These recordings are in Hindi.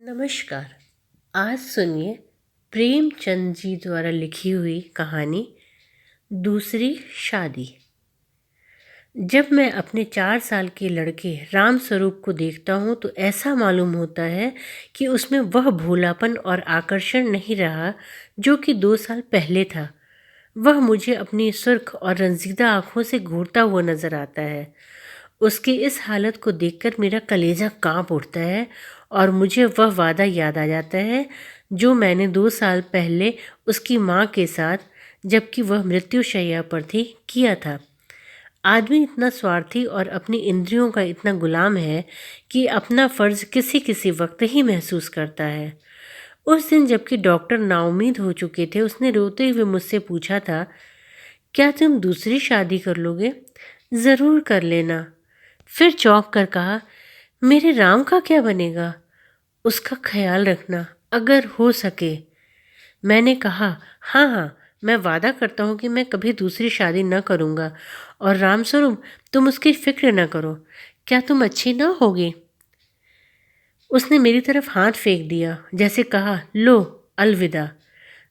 नमस्कार। आज सुनिए प्रेमचंद जी द्वारा लिखी हुई कहानी दूसरी शादी। जब मैं अपने 4 साल के लड़के राम स्वरूप को देखता हूँ तो ऐसा मालूम होता है कि उसमें वह भोलापन और आकर्षण नहीं रहा जो कि 2 साल पहले था। वह मुझे अपनी सुर्ख और रंजीदा आंखों से घूरता हुआ नजर आता है। उसकी इस हालत को देखकर मेरा कलेजा कांप उठता है और मुझे वह वादा याद आ जाता है जो मैंने 2 साल पहले उसकी माँ के साथ, जबकि वह मृत्युशैया पर थी, किया था। आदमी इतना स्वार्थी और अपनी इंद्रियों का इतना गुलाम है कि अपना फर्ज किसी किसी वक्त ही महसूस करता है। उस दिन जबकि डॉक्टर नाउमीद हो चुके थे, उसने रोते हुए मुझसे पूछा था, क्या तुम दूसरी शादी कर लोगे? ज़रूर कर लेना। फिर चौंक कर कहा, मेरे राम का क्या बनेगा? उसका ख्याल रखना अगर हो सके। मैंने कहा, हाँ हाँ, मैं वादा करता हूँ कि मैं कभी दूसरी शादी न करूँगा। और रामस्वरूप, तुम उसकी फिक्र न करो। क्या तुम अच्छी ना होगी? उसने मेरी तरफ हाथ फेंक दिया, जैसे कहा, लो, अलविदा।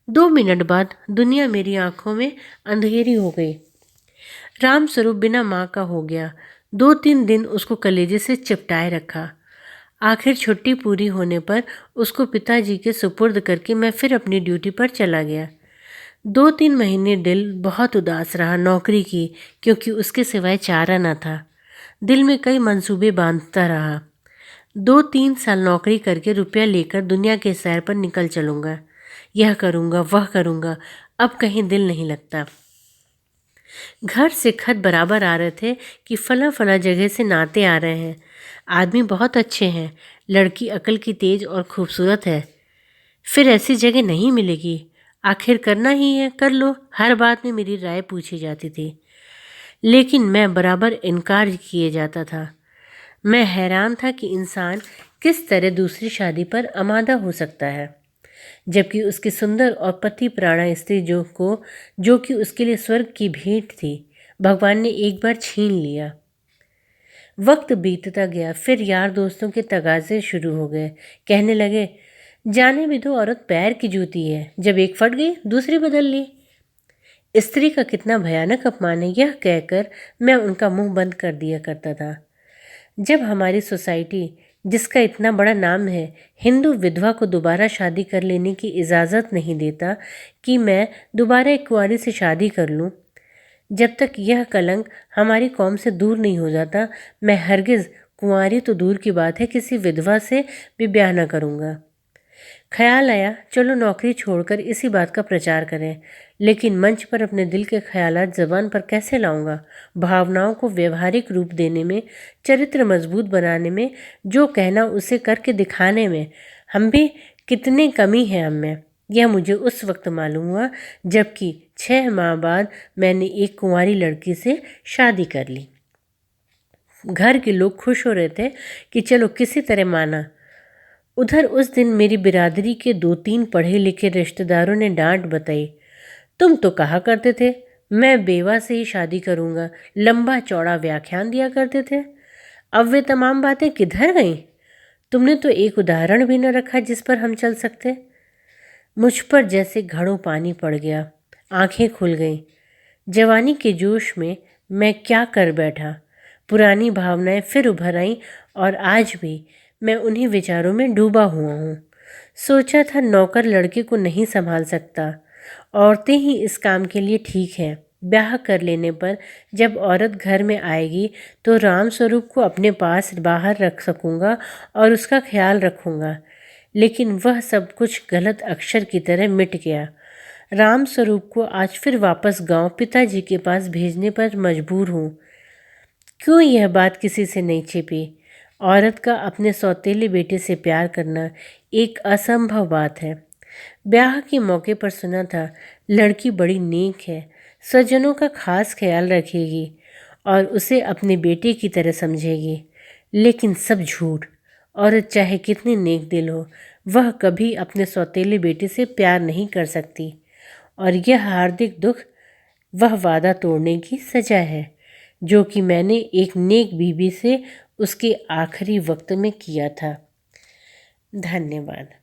2 मिनट बाद दुनिया मेरी आंखों में अंधेरी हो गई। रामस्वरूप बिना माँ का हो गया। 2-3 दिन उसको कलेजे से चिपटाए रखा। आखिर छुट्टी पूरी होने पर उसको पिताजी के सुपुर्द करके मैं फिर अपनी ड्यूटी पर चला गया। 2-3 महीने दिल बहुत उदास रहा नौकरी की, क्योंकि उसके सिवाय चारा न था। दिल में कई मंसूबे बांधता रहा। 2-3 साल नौकरी करके रुपया लेकर दुनिया के सैर पर निकल चलूँगा। यह करूँगा, वह करूँगा। अब कहीं दिल नहीं लगता। घर से खत बराबर आ रहे थे कि फला फला जगह से नाते आ रहे हैं। आदमी बहुत अच्छे हैं। लड़की अकल की तेज और खूबसूरत है। फिर ऐसी जगह नहीं मिलेगी। आखिर करना ही है, कर लो। हर बात में मेरी राय पूछी जाती थी, लेकिन मैं बराबर इनकार किए जाता था। मैं हैरान था कि इंसान किस तरह दूसरी शादी पर आमादा हो सकता है, जबकि उसकी सुंदर और पति प्राणा स्त्री जो कि उसके लिए स्वर्ग की भेंट थी, भगवान ने एक बार छीन लिया। वक्त बीतता गया। फिर यार दोस्तों के तगाजे शुरू हो गए। कहने लगे, जाने भी दो, औरत पैर की जूती है, जब एक फट गई दूसरी बदल ली। स्त्री का कितना भयानक अपमान है, यह कहकर मैं उनका मुंह बंद कर दिया करता था। जब हमारी सोसाइटी, जिसका इतना बड़ा नाम है, हिंदू विधवा को दोबारा शादी कर लेने की इजाज़त नहीं देता कि मैं दोबारा एक कुंवारी से शादी कर लूं, जब तक यह कलंक हमारी कौम से दूर नहीं हो जाता, मैं हरगिज़, कुंवारी तो दूर की बात है, किसी विधवा से भी ब्याह न करूँगा। ख्याल आया, चलो नौकरी छोड़कर इसी बात का प्रचार करें। लेकिन मंच पर अपने दिल के ख्यालात ज़बान पर कैसे लाऊंगा? भावनाओं को व्यवहारिक रूप देने में, चरित्र मजबूत बनाने में, जो कहना उसे करके दिखाने में हम भी कितने कमी है हम में, यह मुझे उस वक्त मालूम हुआ जबकि 6 माह बाद मैंने एक कुंवारी लड़की से शादी कर ली। घर के लोग खुश हो रहे थे कि चलो किसी तरह माना। उधर उस दिन मेरी बिरादरी के 2-3 पढ़े लिखे रिश्तेदारों ने डांट बताई, तुम तो कहा करते थे मैं बेवा से ही शादी करूंगा, लंबा चौड़ा व्याख्यान दिया करते थे। अब वे तमाम बातें किधर गईं? तुमने तो एक उदाहरण भी न रखा जिस पर हम चल सकते। मुझ पर जैसे घड़ों पानी पड़ गया। आंखें खुल गईं। जवानी के जोश में मैं क्या कर बैठा। पुरानी भावनाएं फिर उभर आईं और आज भी मैं उन्हीं विचारों में डूबा हुआ हूँ। सोचा था नौकर लड़के को नहीं संभाल सकता, औरतें ही इस काम के लिए ठीक हैं। ब्याह कर लेने पर जब औरत घर में आएगी तो राम स्वरूप को अपने पास बाहर रख सकूंगा और उसका ख्याल रखूंगा। लेकिन वह सब कुछ गलत अक्षर की तरह मिट गया। राम स्वरूप को आज फिर वापस गांव पिताजी के पास भेजने पर मजबूर हूँ। क्यों यह बात किसी से नहीं छिपी? औरत का अपने सौतेले बेटे से प्यार करना एक असंभव बात है। ब्याह के मौके पर सुना था लड़की बड़ी नेक है, स्वजनों का खास ख्याल रखेगी और उसे अपने बेटे की तरह समझेगी। लेकिन सब झूठ। औरत चाहे कितनी नेक दिल हो, वह कभी अपने सौतेले बेटे से प्यार नहीं कर सकती। और यह हार्दिक दुख वह वादा तोड़ने की सजा है जो कि मैंने एक नेक बीबी से उसके आखिरी वक्त में किया था। धन्यवाद।